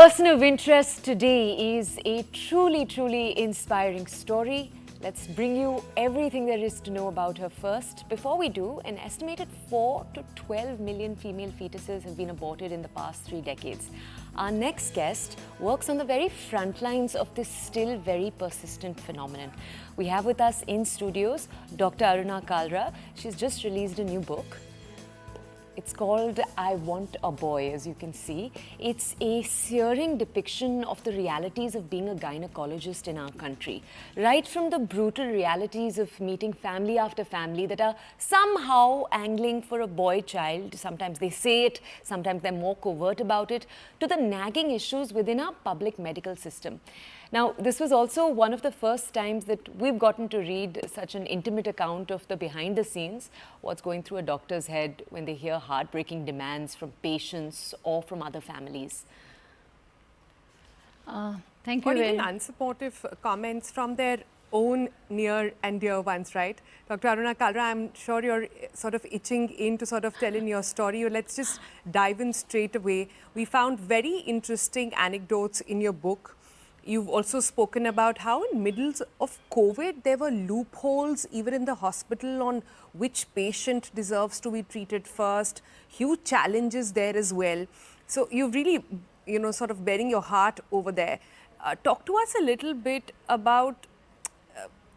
Person of interest today is a truly inspiring story. Let's bring you everything there is to know about her first. Before we do, an estimated 4 to 12 million female fetuses have been aborted in the past 3 decades. Our next guest works on the very front lines of this still very persistent phenomenon. We have with us in studios Dr. Aruna Kalra. She's just released a new book. It's called I Want a Boy, as you can see. It's a searing depiction of the realities of being a gynecologist in our country. Right from the brutal realities of meeting family after family that are somehow angling for a boy child. Sometimes they say it, sometimes they're more covert about it, to the nagging issues within our public medical system. Now, this was also one of the first times that we've gotten to read such an intimate account of the behind the scenes, what's going through a doctor's head when they hear heartbreaking demands from patients or from other families. Thank you. Or even unsupportive comments from their own near and dear ones, right? Dr. Aruna Kalra, I'm sure you're sort of itching in to sort of tell in your story. Let's just dive in straight away. We found very interesting anecdotes in your book. You've also spoken about how in middle of COVID, there were loopholes even in the hospital on which patient deserves to be treated first. Huge challenges there as well. So you've really, sort of bearing your heart over there. Talk to us a little bit about,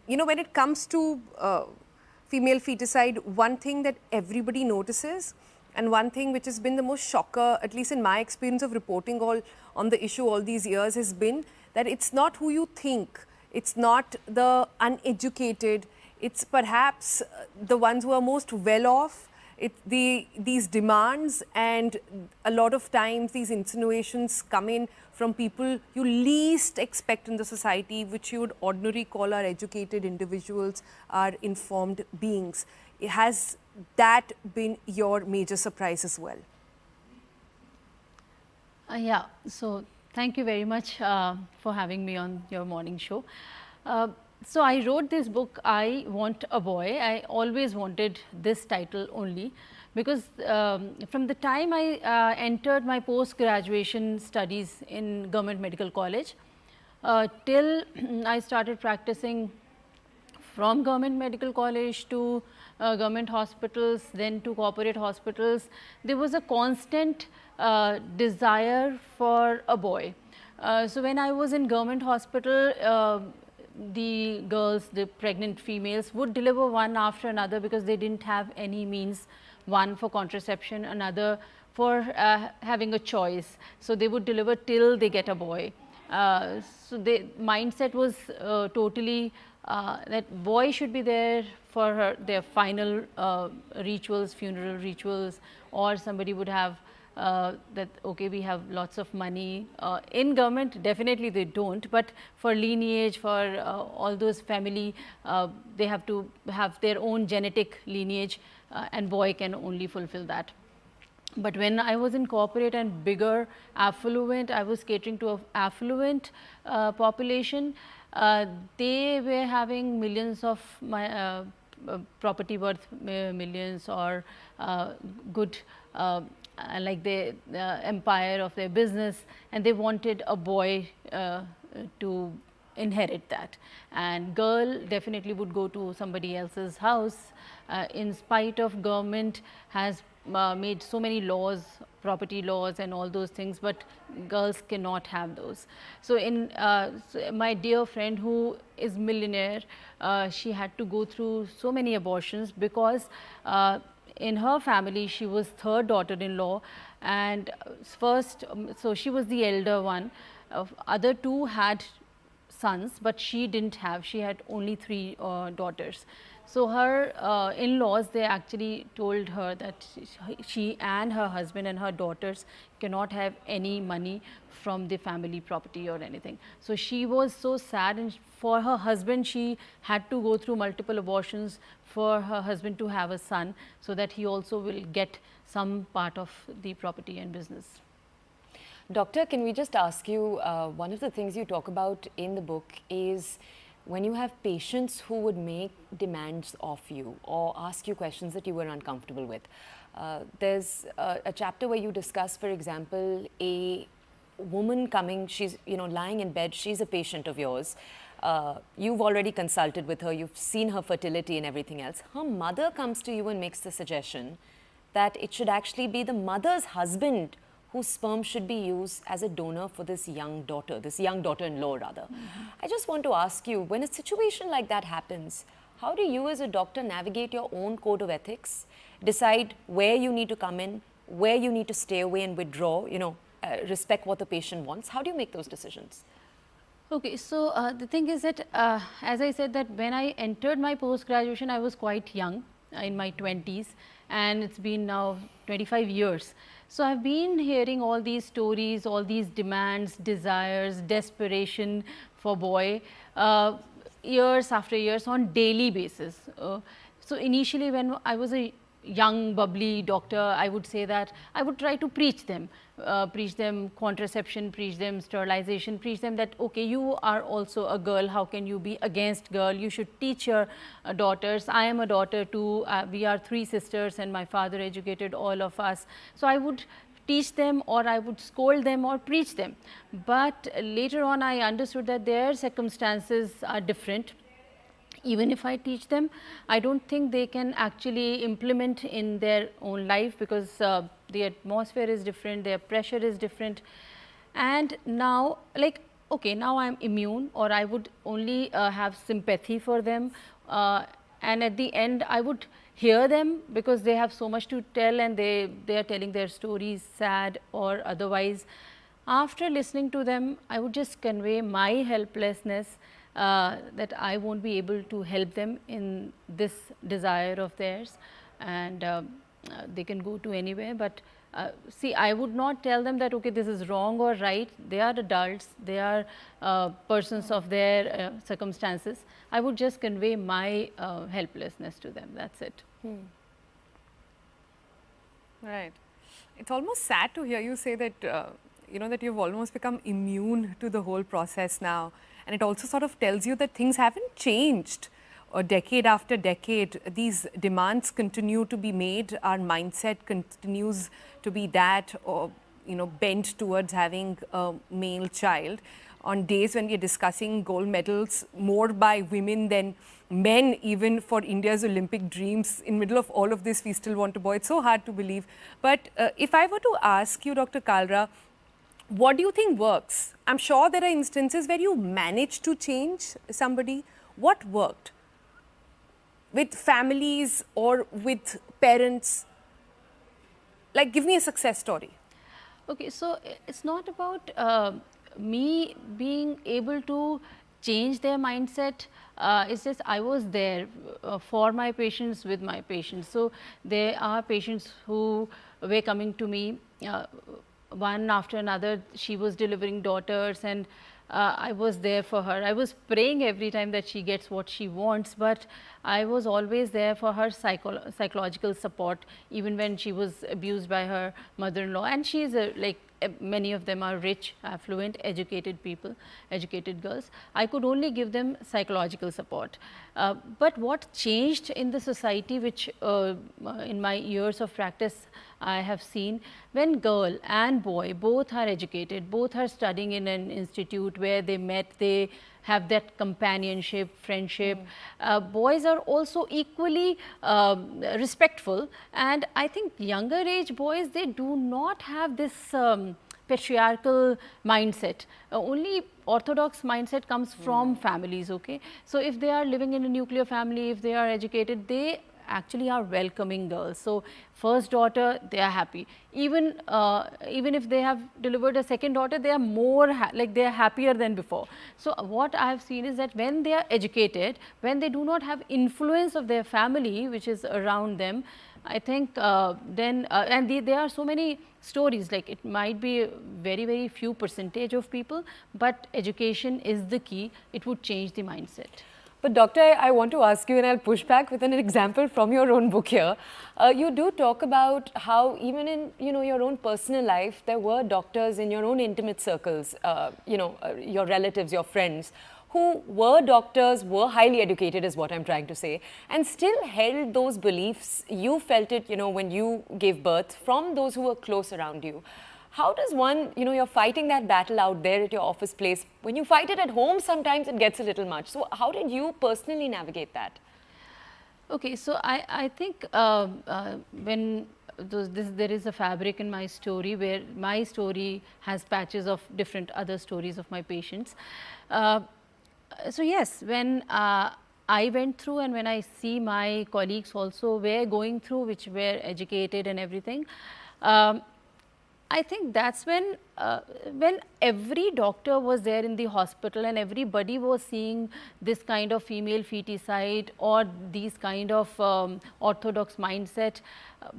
when it comes to female feticide, one thing that everybody notices and one thing which has been the most shocker, at least in my experience of reporting on the issue all these years, has been that it's not who you think, it's not the uneducated, it's perhaps the ones who are most well off. These demands and a lot of times these insinuations come in from people you least expect in the society, which you would ordinarily call our educated individuals, our informed beings. Has that been your major surprise as well? Yeah, so thank you very much for having me on your morning show. So I wrote this book, I Want a Boy. I always wanted this title only because from the time I entered my post-graduation studies in Government Medical College till I started practicing from Government Medical College to government hospitals, then to corporate hospitals, there was a constant desire for a boy. So when I was in government hospital, the girls, the pregnant females would deliver one after another because they didn't have any means, one for contraception, another for having a choice. So they would deliver till they get a boy. So the mindset was totally that boy should be there for their final rituals, funeral rituals, or somebody would have that, okay, we have lots of money. In government, definitely they don't, but for lineage, for all those family, they have to have their own genetic lineage and boy can only fulfill that. But when I was in corporate and bigger affluent, I was catering to an affluent population. They were having millions of property worth millions or good like the empire of their business, and they wanted a boy to inherit that, and girl definitely would go to somebody else's house. In spite of government has made so many laws, property laws and all those things, but girls cannot have those. So in so my dear friend who is millionaire, she had to go through so many abortions because in her family she was third daughter-in-law, and first so she was the elder one. Other two had sons, but she didn't have, she had only 3 daughters. So her in-laws, they actually told her that she and her husband and her daughters cannot have any money from the family property or anything. So she was so sad, and for her husband she had to go through multiple abortions for her husband to have a son, so that he also will get some part of the property and business. Doctor, can we just ask you, one of the things you talk about in the book is when you have patients who would make demands of you or ask you questions that you were uncomfortable with. There's a chapter where you discuss, for example, a woman coming, she's, lying in bed, she's a patient of yours. You've already consulted with her, you've seen her fertility and everything else. Her mother comes to you and makes the suggestion that it should actually be the mother's husband whose sperm should be used as a donor for this young daughter-in-law rather. I just want to ask you, when a situation like that happens, how do you as a doctor navigate your own code of ethics, decide where you need to come in, where you need to stay away and withdraw, respect what the patient wants? How do you make those decisions? Okay, so the thing is that, as I said, that when I entered my post-graduation, I was quite young, in my 20s, and it's been now 25 years. So I've been hearing all these stories, all these demands, desires, desperation for boy, years after years on daily basis. So initially when I was a young bubbly doctor, I would say that I would try to preach them contraception, preach them sterilization, preach them that okay, you are also a girl, how can you be against girl, you should teach your daughters. I am a daughter too, we are 3 sisters and my father educated all of us. So I would teach them, or I would scold them or preach them. But later on I understood that their circumstances are different. Even if I teach them, I don't think they can actually implement in their own life, because the atmosphere is different, their pressure is different. And now, like, okay, now I am immune, or I would only have sympathy for them. And at the end, I would hear them because they have so much to tell, and they are telling their stories, sad or otherwise. After listening to them, I would just convey my helplessness, that I won't be able to help them in this desire of theirs, and they can go to anywhere. But see, I would not tell them that okay, this is wrong or right. They are adults, they are persons of their circumstances. I would just convey my helplessness to them, that's it. Right. It's almost sad to hear you say that, that you've almost become immune to the whole process now. And it also sort of tells you that things haven't changed. Decade after decade, these demands continue to be made. Our mindset continues to be that, or bent towards having a male child. On days when we are discussing gold medals more by women than men, even for India's Olympic dreams, in middle of all of this, we still want a boy. It's so hard to believe. But if I were to ask you, Dr. Kalra, what do you think works? I'm sure there are instances where you managed to change somebody. What worked? With families or with parents? Like, give me a success story. Okay, so it's not about me being able to change their mindset. It's just I was there for my patients, with my patients. So there are patients who were coming to me one after another. She was delivering daughters, and I was there for her. I was praying every time that she gets what she wants, but I was always there for her psychological support, even when she was abused by her mother-in-law. And she is many of them are rich, affluent, educated people, educated girls. I could only give them psychological support. But what changed in the society, which in my years of practice I have seen, when girl and boy both are educated, both are studying in an institute where they met, they have that companionship, friendship. Boys are also equally respectful, and I think younger age boys, they do not have this patriarchal mindset. Only orthodox mindset comes from families, okay? So if they are living in a nuclear family, if they are educated, they actually are welcoming girls. So first daughter, they are happy. Even if they have delivered a second daughter, they are more they are happier than before. So what I have seen is that when they are educated, when they do not have influence of their family which is around them, I think then and there are so many stories, like it might be a very, very few percentage of people, but education is the key. It would change the mindset. But doctor, I want to ask you, and I'll push back with an example from your own book here. You do talk about how even in your own personal life, there were doctors in your own intimate circles, your relatives, your friends, who were doctors, were highly educated is what I'm trying to say, and still held those beliefs. You felt it, when you gave birth, from those who were close around you. How does one, you're fighting that battle out there at your office place. When you fight it at home, sometimes it gets a little much. So how did you personally navigate that? Okay, so I think when there is a fabric in my story where my story has patches of different other stories of my patients. So yes, when I went through and when I see my colleagues also were going through, which were educated and everything, I think that's when every doctor was there in the hospital and everybody was seeing this kind of female feticide or these kind of orthodox mindset,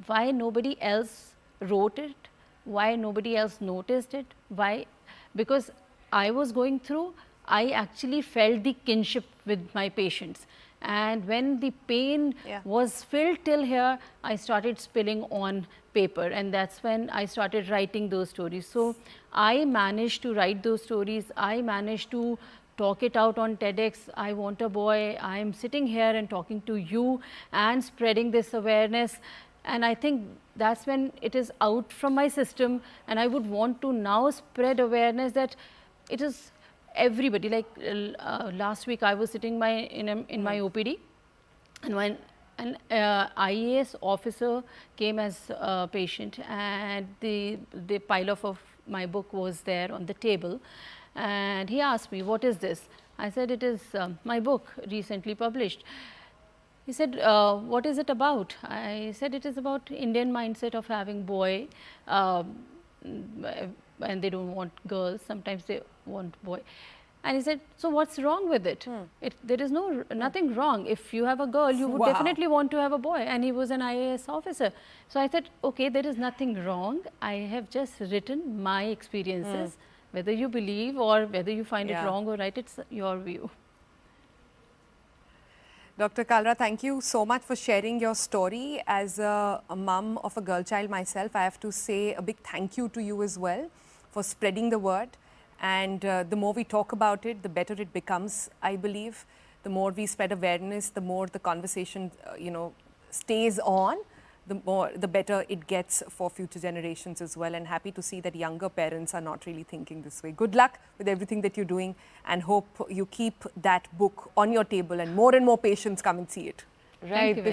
why nobody else wrote it, why nobody else noticed it, why? Because I was going through, I actually felt the kinship with my patients. And when the pain was filled till here, I started spilling on paper, and that's when I started writing those stories. So I managed to write those stories. I managed to talk it out on TEDx. I want a boy. I'm sitting here and talking to you and spreading this awareness. And I think that's when it is out from my system, and I would want to now spread awareness that it is everybody. Like last week I was sitting in my OPD, and when an IAS officer came as a patient, and the pile of my book was there on the table, and he asked me, what is this? I said, it is my book recently published. He said, what is it about? I said, it is about Indian mindset of having boy, and they don't want girls, sometimes they want boy. And he said, so what's wrong with it? There is nothing wrong. If you have a girl, you would definitely want to have a boy. And he was an IAS officer. So I said, okay, there is nothing wrong. I have just written my experiences. Whether you believe or whether you find it wrong or right, it's your view. Dr. Kalra, thank you so much for sharing your story. As a mum of a girl child myself, I have to say a big thank you to you as well for spreading the word. And the more we talk about it, the better it becomes, I believe. The more we spread awareness, the more the conversation, stays on, the better it gets for future generations as well. And happy to see that younger parents are not really thinking this way. Good luck with everything that you're doing, and hope you keep that book on your table and more patients come and see it. Right.